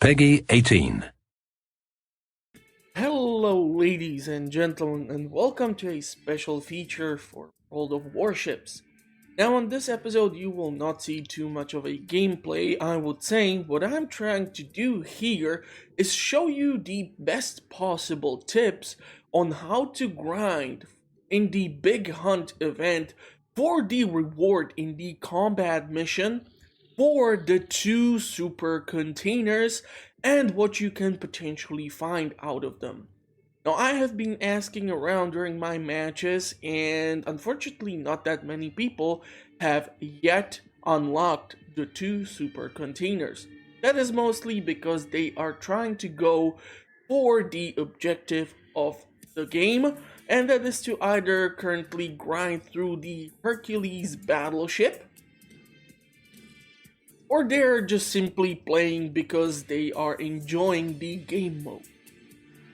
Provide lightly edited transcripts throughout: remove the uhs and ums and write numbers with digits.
Peggy 18. Hello, ladies and gentlemen, and welcome to a special feature for World of Warships. Now, on this episode, you will not see too much of a gameplay. I would say what I'm trying to do here is show you the best possible tips on how to grind in the Big Hunt event for the reward in the combat mission for the two super containers and what you can potentially find out of them. Now, I have been asking around during my matches, and unfortunately, not that many people have yet unlocked the two super containers. That is mostly because they are trying to go for the objective of the game, and that is to either currently grind through the Hercules battleship, or they're just simply playing because they are enjoying the game mode.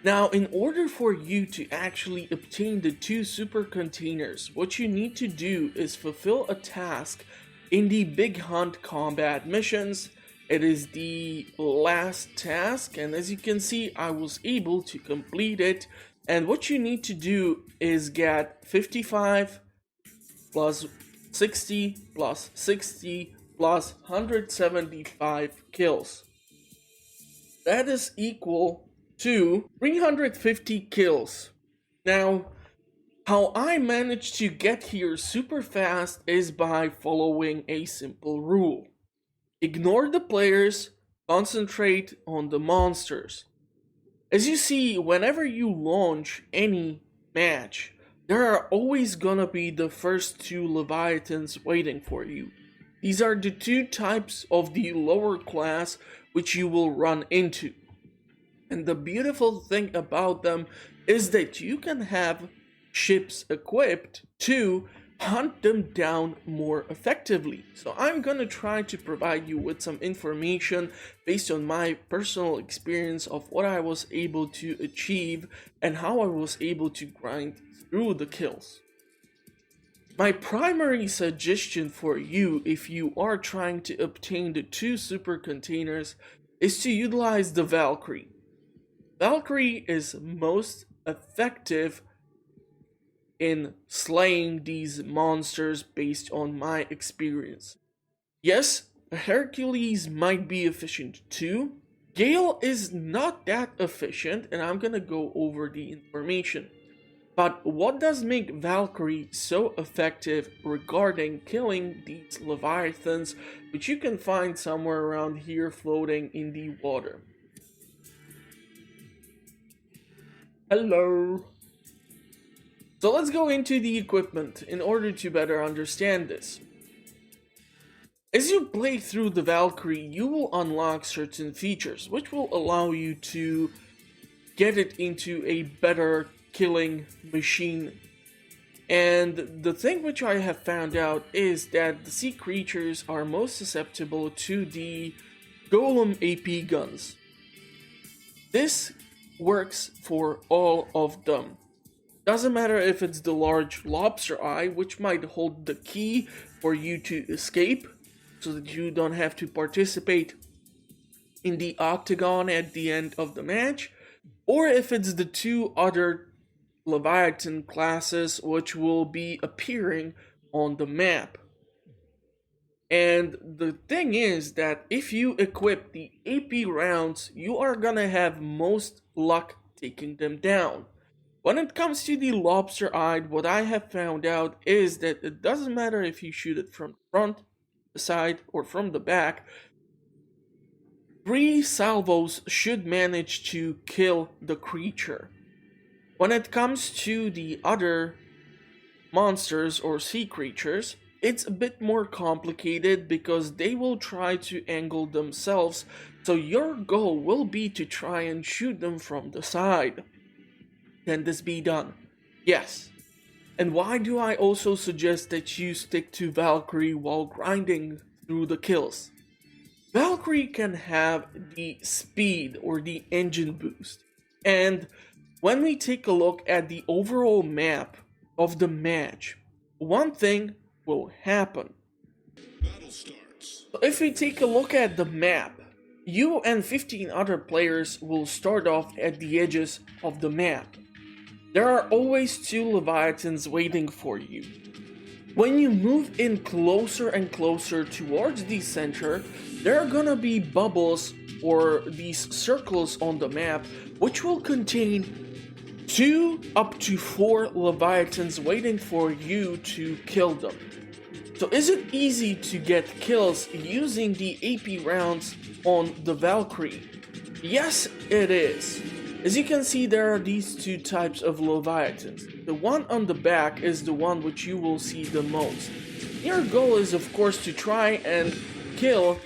Now, in order for you to actually obtain the two super containers, what you need to do is fulfill a task in the Big Hunt combat missions. It is the last task, and as you can see, I was able to complete it. And what you need to do is get 55 plus 60 plus 60 plus 175 kills. That is equal to 350 kills. Now, how I managed to get here super fast is by following a simple rule. Ignore the players, concentrate on the monsters. As you see, whenever you launch any match, there are always gonna be the first two Leviathans waiting for you. These are the two types of the lower class which you will run into. And the beautiful thing about them is that you can have ships equipped to hunt them down more effectively. So I'm gonna try to provide you with some information based on my personal experience of what I was able to achieve and how I was able to grind through the kills. My primary suggestion for you if you are trying to obtain the two super containers is to utilize the Valkyrie. Valkyrie is most effective in slaying these monsters based on my experience. Yes, Hercules might be efficient too. Gale is not that efficient, and I'm gonna go over the information. But what does make Valkyrie so effective regarding killing these Leviathans, which you can find somewhere around here floating in the water? Hello. So let's go into the equipment in order to better understand this. As you play through the Valkyrie, you will unlock certain features, which will allow you to get it into a better killing machine. And the thing which I have found out is that the sea creatures are most susceptible to the golem AP guns. This works for all of them. Doesn't matter if it's the large lobster eye, which might hold the key for you to escape so that you don't have to participate in the octagon at the end of the match, or if it's the two other Leviathan classes which will be appearing on the map. And the thing is that if you equip the AP rounds, you are gonna have most luck taking them down. When it comes to the lobster-eyed, what I have found out is that it doesn't matter if you shoot it from the front, the side, or from the back. 3 salvos should manage to kill the creature. When it comes to the other monsters or sea creatures, it's a bit more complicated because they will try to angle themselves, so your goal will be to try and shoot them from the side. Can this be done? Yes. And why do I also suggest that you stick to Valkyrie while grinding through the kills? Valkyrie can have the speed or the engine boost, and when we take a look at the overall map of the match, one thing will happen. Battle starts. So if we take a look at the map, you and 15 other players will start off at the edges of the map. There are always 2 Leviathans waiting for you. When you move in closer and closer towards the center, there are gonna be bubbles or these circles on the map which will contain 2 up to 4 Leviathans waiting for you to kill them. So is it easy to get kills using the AP rounds on the Valkyrie? Yes, it is. As you can see, there are these 2 types of Leviathans. The one on the back is the one which you will see the most. Your goal is of course to try and kill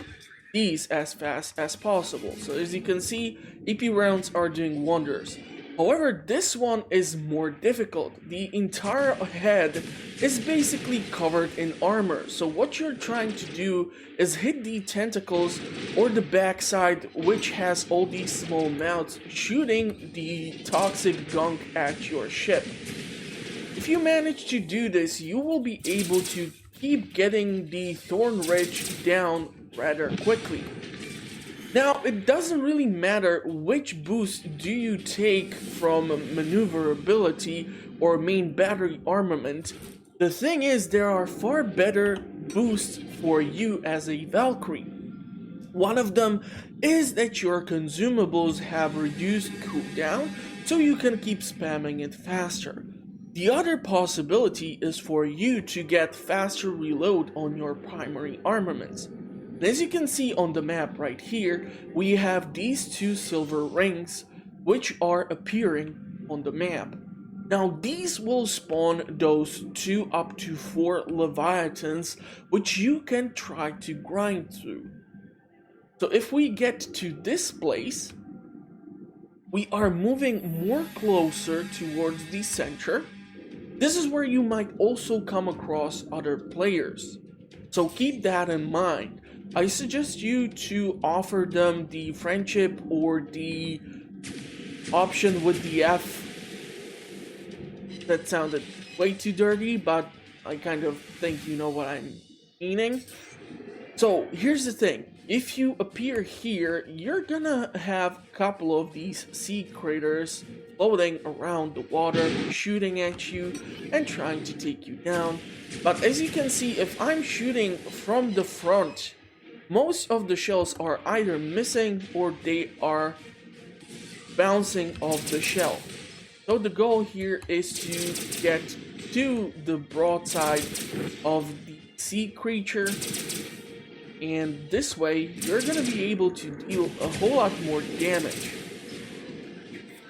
these as fast as possible. So as you can see, AP rounds are doing wonders. However, this one is more difficult. The entire head is basically covered in armor. So what you're trying to do is hit the tentacles or the backside, which has all these small mouths shooting the toxic gunk at your ship. If you manage to do this, you will be able to keep getting the Thorn Ridge down rather quickly. Now, it doesn't really matter which boost do you take from maneuverability or main battery armament. The thing is, there are far better boosts for you as a Valkyrie. One of them is that your consumables have reduced cooldown, so you can keep spamming it faster. The other possibility is for you to get faster reload on your primary armaments. As you can see on the map right here, we have these 2 silver rings which are appearing on the map. Now these will spawn those 2 up to 4 Leviathans which you can try to grind through. So if we get to this place, we are moving more closer towards the center. This is where you might also come across other players. So keep that in mind. I suggest you to offer them the friendship or the option with the F. That sounded way too dirty, but I kind of think you know what I'm meaning. So here's the thing. If you appear here, you're gonna have a couple of these sea critters floating around the water, shooting at you and trying to take you down. But as you can see, if I'm shooting from the front, most of the shells are either missing or they are bouncing off the shell. So the goal here is to get to the broadside of the sea creature, and this way you're going to be able to deal a whole lot more damage.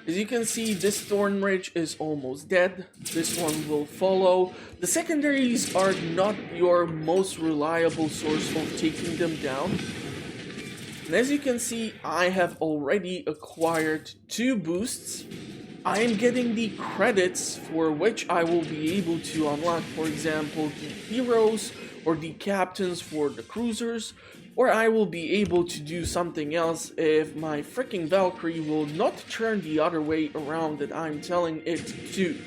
As you can see, this Thorn Ridge is almost dead. This one will follow. The secondaries are not your most reliable source of taking them down. And as you can see, I have already acquired 2 boosts. I am getting the credits for which I will be able to unlock, for example, the heroes or the captains for the cruisers, or I will be able to do something else if my freaking Valkyrie will not turn the other way around that I'm telling it to.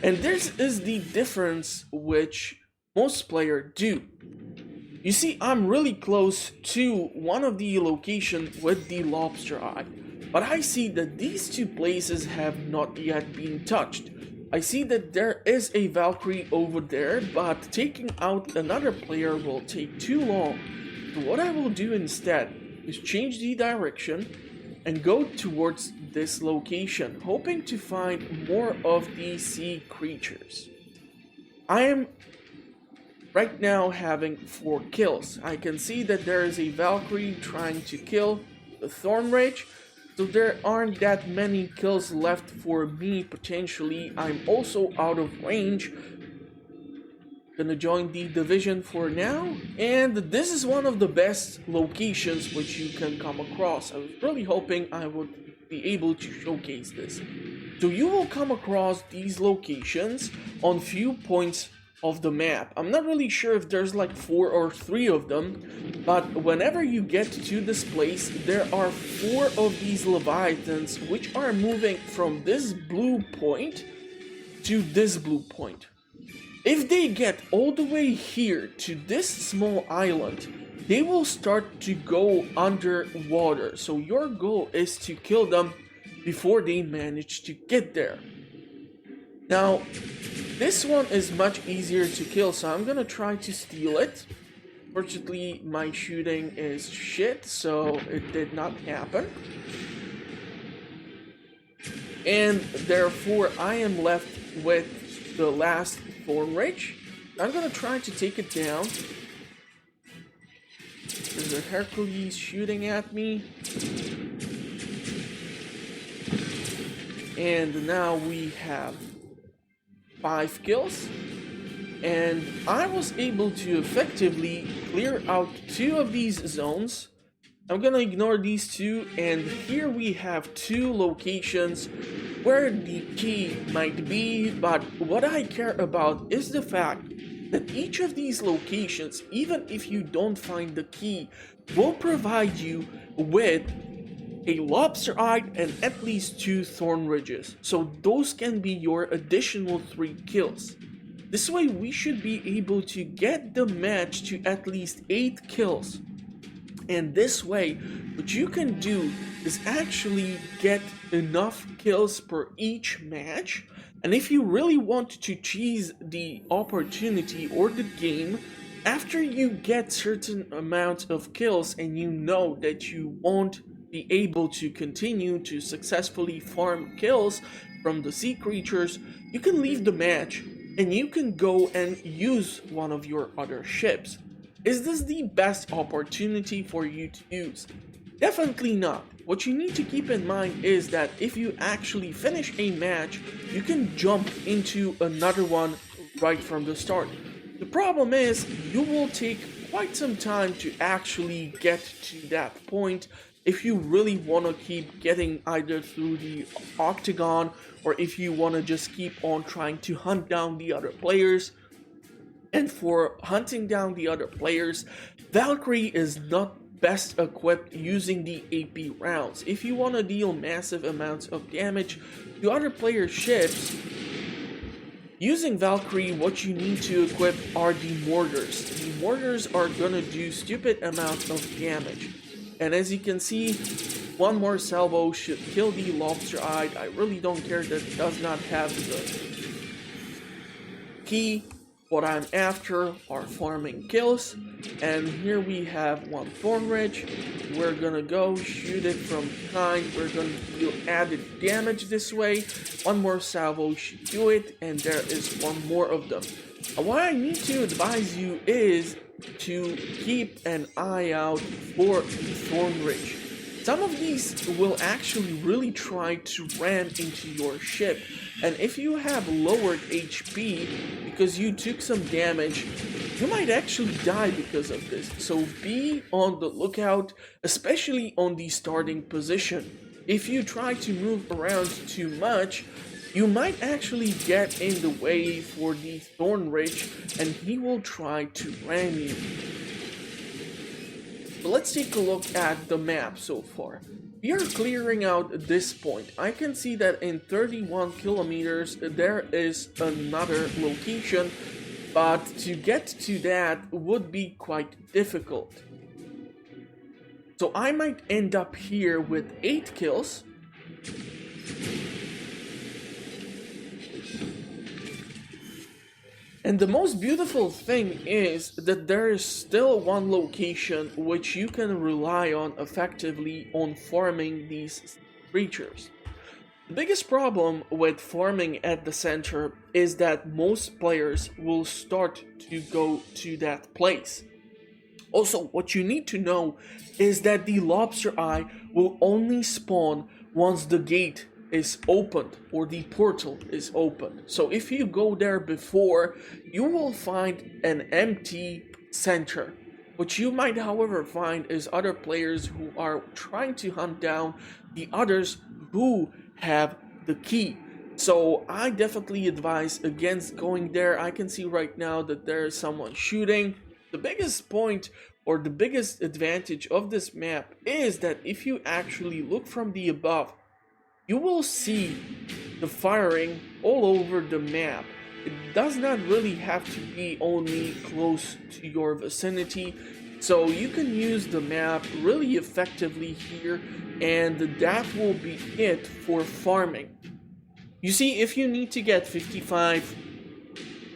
And this is the difference which most players do. You see, I'm really close to one of the locations with the lobster eye, but I see that these 2 places have not yet been touched. I see that there is a Valkyrie over there, but taking out another player will take too long. So what I will do instead is change the direction and go towards this location, hoping to find more of these sea creatures. I am right now having 4 kills. I can see that there is a Valkyrie trying to kill the Thorn Ridge. So there aren't that many kills left for me potentially. I'm also out of range. Gonna join the division for now. And this is one of the best locations which you can come across. I was really hoping I would be able to showcase this. So you will come across these locations on few points of the map. I'm not really sure if there's like 4 or 3 of them, but whenever you get to this place, there are 4 of these Leviathans which are moving from this blue point to this blue point. If they get all the way here to this small island, they will start to go underwater. So your goal is to kill them before they manage to get there. Now, this one is much easier to kill, so I'm gonna try to steal it. Fortunately, my shooting is shit, so it did not happen. And therefore, I am left with the last Thorn Ridge. I'm gonna try to take it down. There's a Hercules shooting at me. And now we have 5 kills. And I was able to effectively clear out 2 of these zones. I'm gonna ignore these 2, and here we have 2 locations where the key might be, but what I care about is the fact that each of these locations, even if you don't find the key, will provide you with a lobster eye and at least 2 thorn ridges. So those can be your additional 3 kills. This way we should be able to get the match to at least 8 kills. And this way, what you can do is actually get enough kills per each match. And if you really want to cheese the opportunity or the game, after you get certain amounts of kills and you know that you won't be able to continue to successfully farm kills from the sea creatures, you can leave the match and you can go and use one of your other ships. Is this the best opportunity for you to use? Definitely not. What you need to keep in mind is that if you actually finish a match, you can jump into another one right from the start. The problem is, you will take quite some time to actually get to that point if you really want to keep getting either through the octagon, or if you want to just keep on trying to hunt down the other players. And for hunting down the other players, Valkyrie is not best equipped using the AP rounds. If you want to deal massive amounts of damage to other players' ships, using Valkyrie, what you need to equip are the mortars. The mortars are gonna do stupid amounts of damage. And as you can see, one more salvo should kill the lobster eye. I really don't care that it does not have the key. What I'm after are farming kills. And here we have one thorn ridge. We're gonna go shoot it from behind. We're gonna deal added damage this way. One more salvo should do it, and there is one more of them. What I need to advise you is to keep an eye out for the thorn ridge. Some of these will actually really try to ram into your ship, and if you have lowered HP because you took some damage, you might actually die because of this. So be on the lookout, especially on the starting position. If you try to move around too much, you might actually get in the way for the thorn ridge, and he will try to ram you. But let's take a look at the map so far. We are clearing out this point. I can see that in 31 kilometers there is another location, but to get to that would be quite difficult. So I might end up here with 8 kills. And the most beautiful thing is that there is still one location which you can rely on effectively on farming these creatures. The biggest problem with farming at the center is that most players will start to go to that place. Also, what you need to know is that the lobster eye will only spawn once the gate is opened or the portal is opened. So if you go there before, you will find an empty center. What you might however find is other players who are trying to hunt down the others who have the key. So I definitely advise against going there. I can see right now that there is someone shooting. The biggest point or the biggest advantage of this map is that if you actually look from the above, you will see the firing all over the map. It does not really have to be only close to your vicinity. So you can use the map really effectively here, and that will be it for farming. You see, if you need to get 55,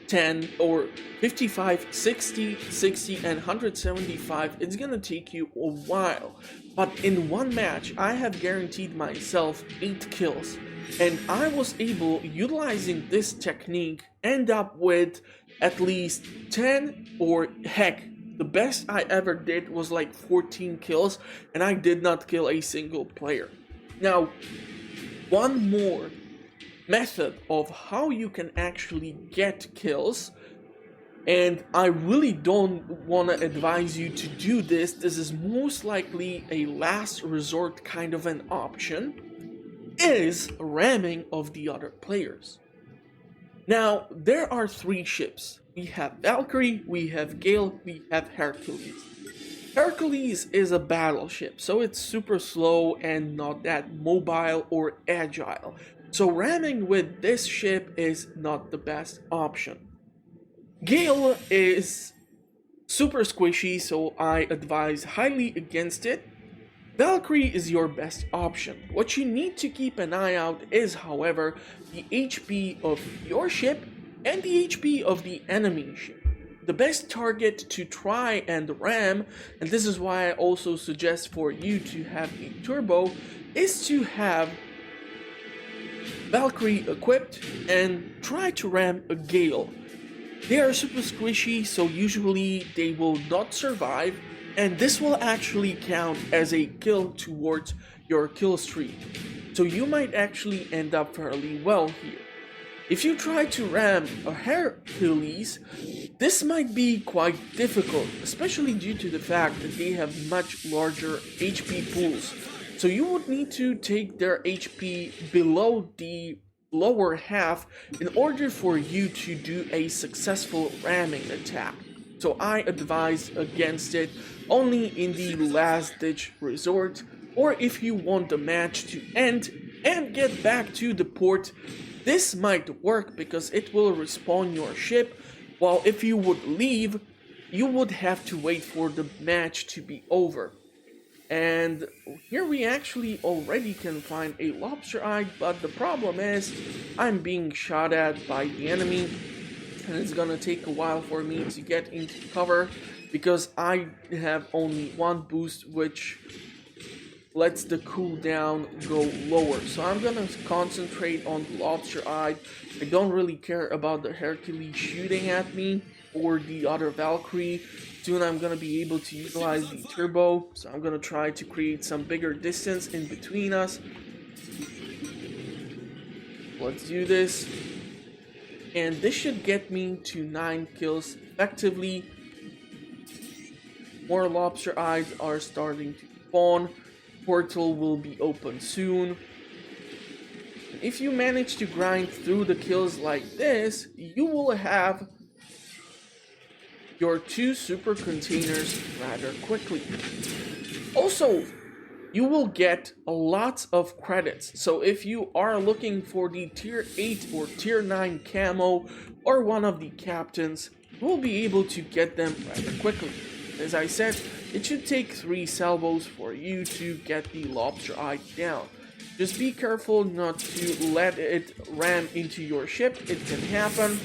10, or 55, 60, 60, and 175, it's gonna take you a while. But in one match, I have guaranteed myself 8 kills, and I was able, utilizing this technique, end up with at least 10, or heck, the best I ever did was like 14 kills, and I did not kill a single player. Now, one more method of how you can actually get kills, and I really don't want to advise you to do this. This is most likely a last resort kind of an option, is ramming of the other players. Now, there are 3 ships. We have Valkyrie, we have Gale, we have Hercules. Hercules is a battleship, so it's super slow and not that mobile or agile. So ramming with this ship is not the best option. Gale is super squishy, so I advise highly against it. Valkyrie is your best option. What you need to keep an eye out is, however, the HP of your ship and the HP of the enemy ship. The best target to try and ram, and this is why I also suggest for you to have a turbo, is to have Valkyrie equipped and try to ram a Gale. They are super squishy, so usually they will not survive, and this will actually count as a kill towards your kill streak. So you might actually end up fairly well here. If you try to ram a Hercules, this might be quite difficult, especially due to the fact that they have much larger HP pools. So you would need to take their HP below the lower half in order for you to do a successful ramming attack. So I advise against it only in the last ditch resort, or if you want the match to end and get back to the port. This might work because it will respawn your ship, while if you would leave, you would have to wait for the match to be over. And here we actually already can find a lobster eye, but the problem is I'm being shot at by the enemy, and it's gonna take a while for me to get into cover because I have only one boost, which lets the cooldown go lower. So I'm gonna concentrate on the lobster eye. I don't really care about the Hercules shooting at me or the other Valkyrie. Soon I'm gonna be able to utilize the turbo, so I'm gonna try to create some bigger distance in between us. Let's do this. And this should get me to 9 kills effectively. More lobster eyes are starting to spawn. Portal will be open soon. If you manage to grind through the kills like this, you will have your 2 super containers rather quickly. Also, you will get a lot of credits. So if you are looking for the tier 8 or tier 9 camo or one of the captains, you will be able to get them rather quickly. As I said, it should take 3 salvos for you to get the lobster eye down. Just be careful not to let it ram into your ship. It can happen.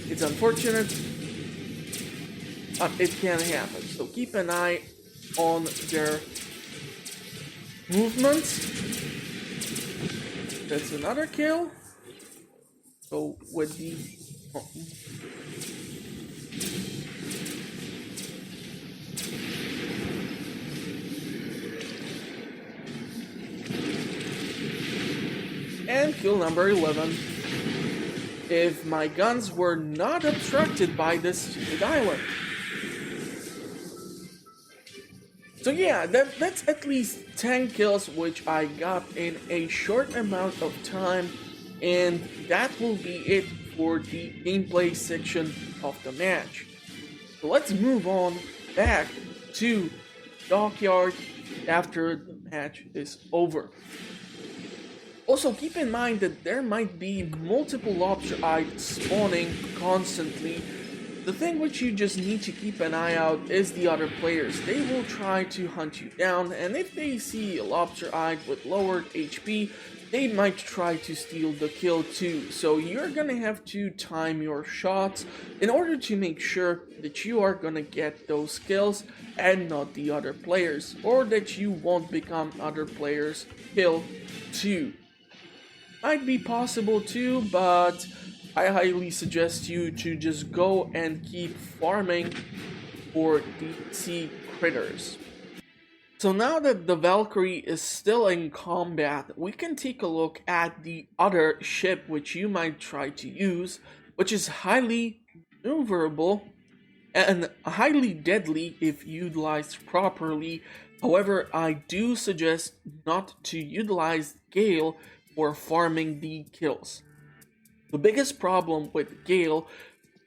It's unfortunate, but it can happen. So keep an eye on their movements. That's another kill. So with the and kill number 11. If my guns were not obstructed by this stupid island. So yeah, that's at least 10 kills which I got in a short amount of time, and that will be it for the gameplay section of the match. So let's move on back to Dockyard after the match is over. Also, keep in mind that there might be multiple lobster eyes spawning constantly, The thing which you just need to keep an eye out is the other players. They will try to hunt you down, and if they see a lobster-eyed with lowered HP, they might try to steal the kill too. So you're gonna have to time your shots in order to make sure that you are gonna get those kills and not the other players, or that you won't become other players' kill too. Might be possible too, but I highly suggest you to just go and keep farming for the sea critters. So now that the Valkyrie is still in combat, we can take a look at the other ship which you might try to use, which is highly maneuverable and highly deadly if utilized properly. However, I do suggest not to utilize Gale for farming the kills. The biggest problem with Gale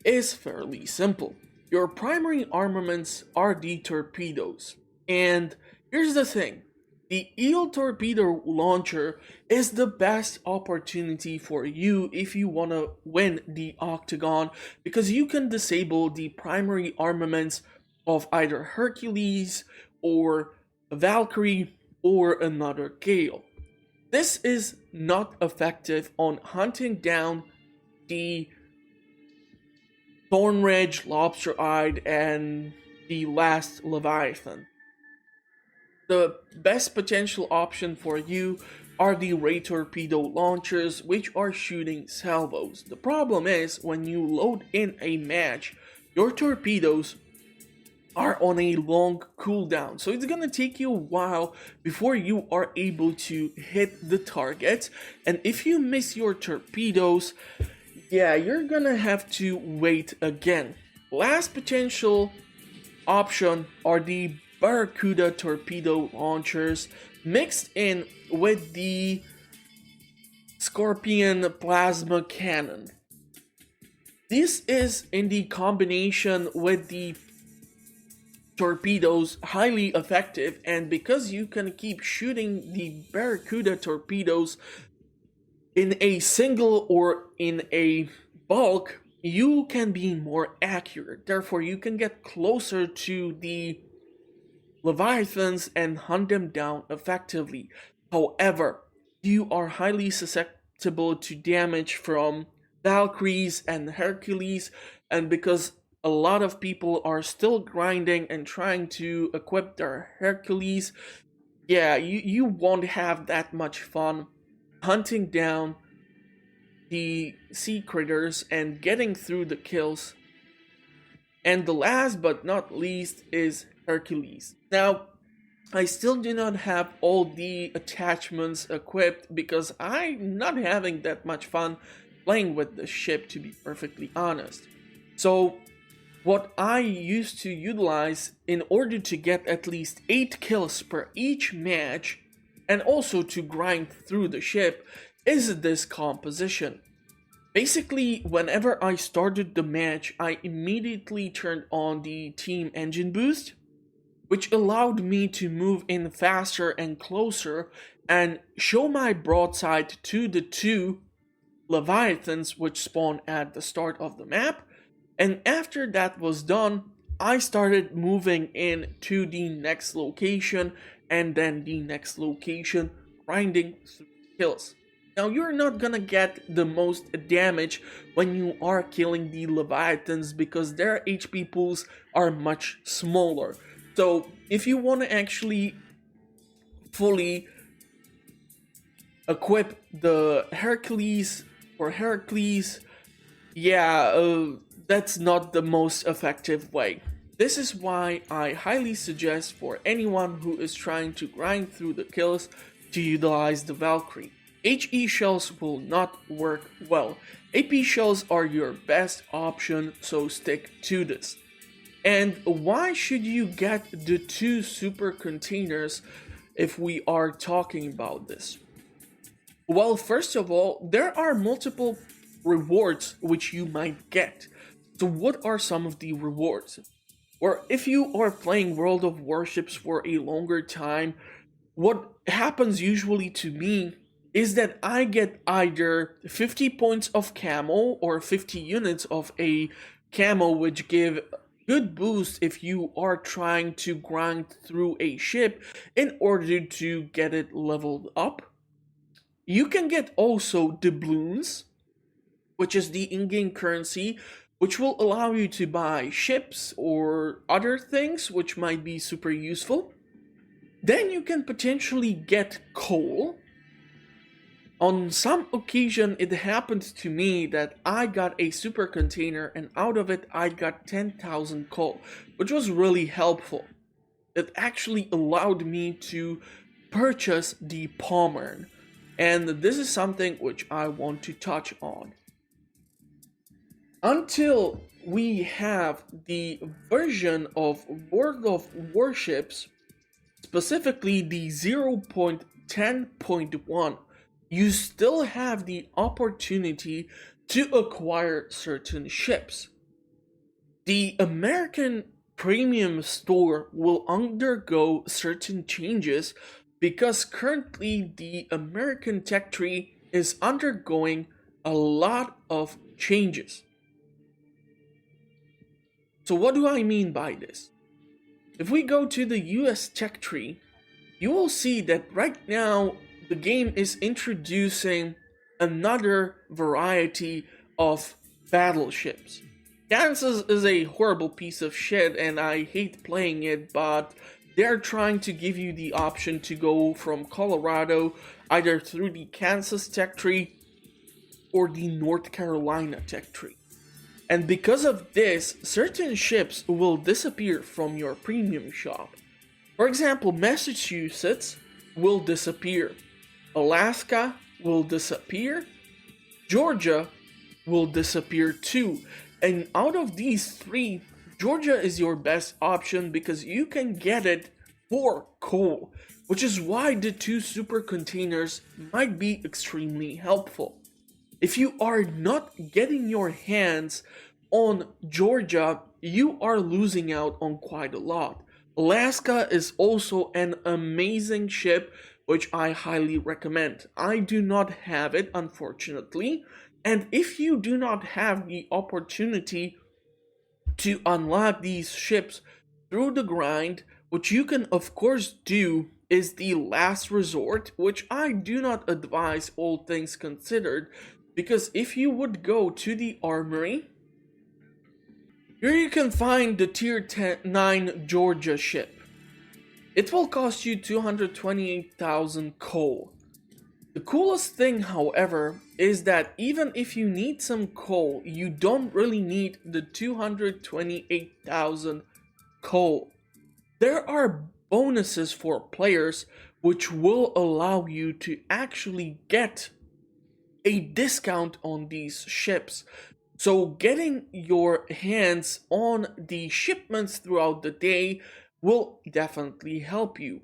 is fairly simple. Your primary armaments are the torpedoes. And here's the thing. The eel torpedo launcher is the best opportunity for you if you want to win the octagon, because you can disable the primary armaments of either Hercules or Valkyrie or another Gale. This is not effective on hunting down the Thornridge, Lobster-eyed, and the last Leviathan. The best potential option for you are the ray torpedo launchers, which are shooting salvos. The problem is, when you load in a match, your torpedoes are on a long cooldown, so it's gonna take you a while before you are able to hit the target, and if you miss your torpedoes, yeah, you're gonna have to wait again. Last potential option are the Barracuda torpedo launchers mixed in with the Scorpion plasma cannon. This is in the combination with the torpedoes highly effective, and because you can keep shooting the Barracuda torpedoes in a single or in a bulk, you can be more accurate. Therefore, you can get closer to the Leviathans and hunt them down effectively. However, you are highly susceptible to damage from Valkyries and Hercules, and because a lot of people are still grinding and trying to equip their Hercules, yeah, you won't have that much fun hunting down the sea critters and getting through the kills. And the last but not least is Hercules. Now, I still do not have all the attachments equipped because I'm not having that much fun playing with the ship, to be perfectly honest. So what I used to utilize in order to get at least 8 kills per each match, and also to grind through the ship, is this composition. Basically, whenever I started the match, I immediately turned on the team engine boost, which allowed me to move in faster and closer and show my broadside to the 2 Leviathans which spawn at the start of the map. And after that was done, I started moving in to the next location and then the next location, grinding through kills. Now, you're not gonna get the most damage when you are killing the Leviathans because their HP pools are much smaller. So if you want to actually fully equip the Hercules or Heracles, yeah, that's not the most effective way. This is why I highly suggest for anyone who is trying to grind through the kills to utilize the Valkyrie. HE shells will not work well. AP shells are your best option, so stick to this. And why should you get the 2 super containers if we are talking about this? Well, first of all, there are multiple rewards which you might get. So what are some of the rewards? Or if you are playing World of Warships for a longer time, what happens usually to me is that I get either 50 points of camo or 50 units of a camo, which give good boost if you are trying to grind through a ship in order to get it leveled up. You can get also doubloons, which is the in-game currency, which will allow you to buy ships or other things which might be super useful. Then you can potentially get coal. On some occasion, it happened to me that I got a super container, and out of it I got 10,000 coal, which was really helpful. It actually allowed me to purchase the Pommern, and this is something which I want to touch on. Until we have the version of World of Warships, specifically the 0.10.1, you still have the opportunity to acquire certain ships. The American Premium Store will undergo certain changes because currently the American tech tree is undergoing a lot of changes. So what do I mean by this? If we go to the US tech tree, you will see that right now the game is introducing another variety of battleships. Kansas is a horrible piece of shit and I hate playing it, but they're trying to give you the option to go from Colorado either through the Kansas tech tree or the North Carolina tech tree. And because of this, certain ships will disappear from your premium shop. For example, Massachusetts will disappear, Alaska will disappear, Georgia will disappear too. And out of these three, Georgia is your best option because you can get it for coal, which is why the 2 super containers might be extremely helpful. If you are not getting your hands on Georgia, you are losing out on quite a lot. Alaska is also an amazing ship, which I highly recommend. I do not have it, unfortunately, and if you do not have the opportunity to unlock these ships through the grind, what you can of course do is the last resort, which I do not advise, all things considered, because if you would go to the armory, here you can find the tier 9 Georgia ship. It will cost you 228,000 coal. The coolest thing, however, is that even if you need some coal, you don't really need the 228,000 coal. There are bonuses for players which will allow you to actually get a discount on these ships. So getting your hands on the shipments throughout the day will definitely help you.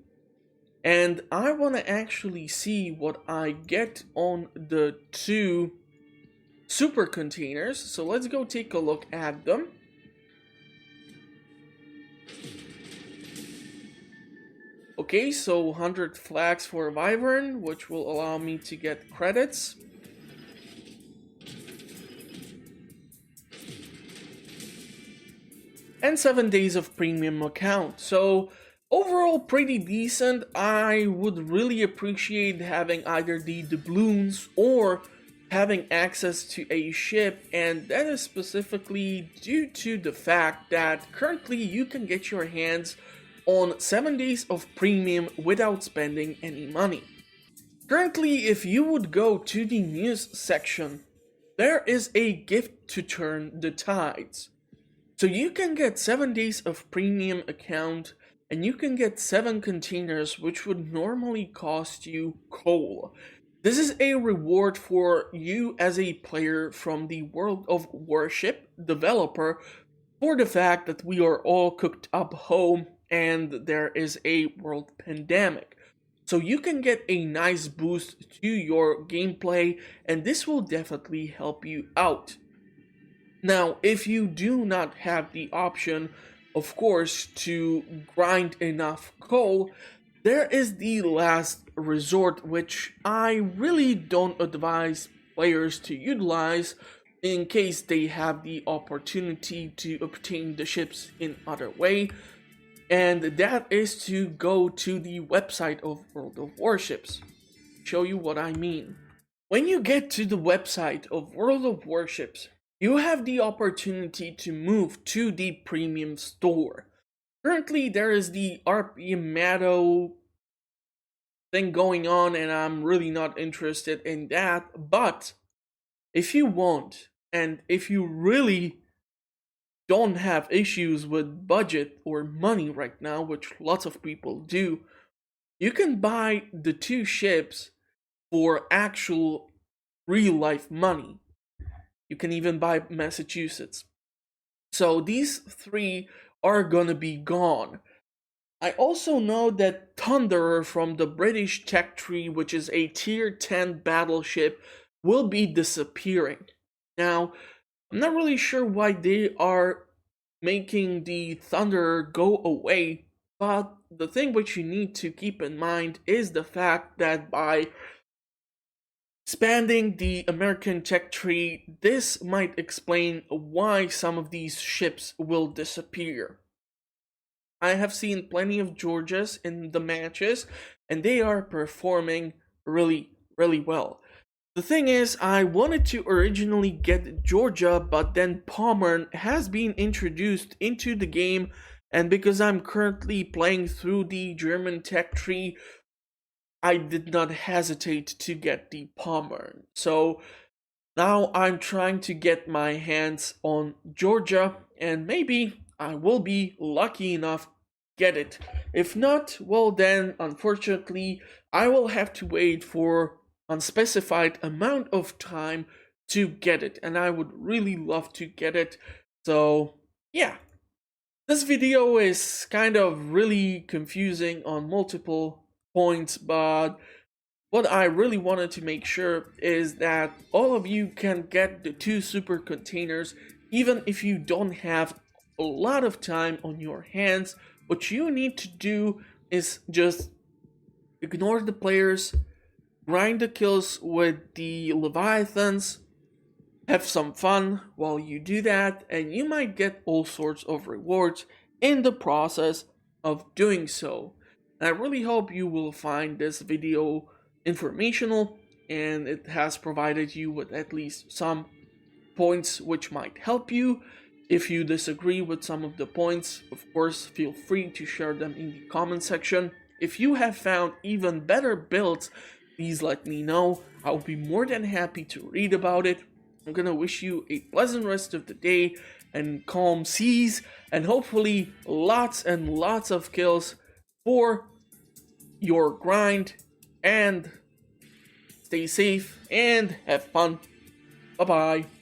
And I want to actually see what I get on the 2 super containers. So let's go take a look at them. Okay, so 100 flags for Wyvern, which will allow me to get credits. And 7 days of premium account. So overall pretty decent. I would really appreciate having either the doubloons or having access to a ship, and that is specifically due to the fact that currently you can get your hands on 7 days of premium without spending any money. Currently, if you would go to the news section, there is a gift to turn the tides. So you can get 7 days of premium account and you can get 7 containers, which would normally cost you coal. This is a reward for you as a player from the World of Warship developer for the fact that we are all cooked up home and there is a world pandemic. So you can get a nice boost to your gameplay, and this will definitely help you out. Now, if you do not have the option, of course, to grind enough coal, there is the last resort, which I really don't advise players to utilize. in case they have the opportunity to obtain the ships in other way, and that is to go to the website of World of Warships. Show you what I mean. When you get to the website of World of Warships, you have the opportunity to move to the premium store. Currently, there is the RP thing going on, and I'm really not interested in that. But if you want, and if you really don't have issues with budget or money right now, which lots of people do, you can buy the 2 ships for actual real life money. You can even buy Massachusetts. So these 3 are gonna be gone. I also know that Thunderer from the British tech tree, which is a tier 10 battleship, will be disappearing. Now, I'm not really sure why they are making the Thunderer go away, but the thing which you need to keep in mind is the fact that by expanding the American tech tree, this might explain why some of these ships will disappear. I have seen plenty of Georgias in the matches, and they are performing really, really well. The thing is, I wanted to originally get Georgia, but then Pommern has been introduced into the game, and because I'm currently playing through the German tech tree, I did not hesitate to get the Pommern. So now I'm trying to get my hands on Georgia, and maybe I will be lucky enough to get it. If not, well then, unfortunately, I will have to wait for unspecified amount of time to get it, and I would really love to get it. So yeah, this video is kind of really confusing on multiple points, but what I really wanted to make sure is that all of you can get the 2 super containers even if you don't have a lot of time on your hands. What you need to do is just ignore the players, grind the kills with the Leviathans, have some fun while you do that, and you might get all sorts of rewards in the process of doing so. And I really hope you will find this video informational and it has provided you with at least some points which might help you. If you disagree with some of the points, of course, feel free to share them in the comment section. If you have found even better builds, please let me know. I'll be more than happy to read about it. I'm gonna wish you a pleasant rest of the day and calm seas, and hopefully lots and lots of kills for your grind, and stay safe and have fun. Bye bye.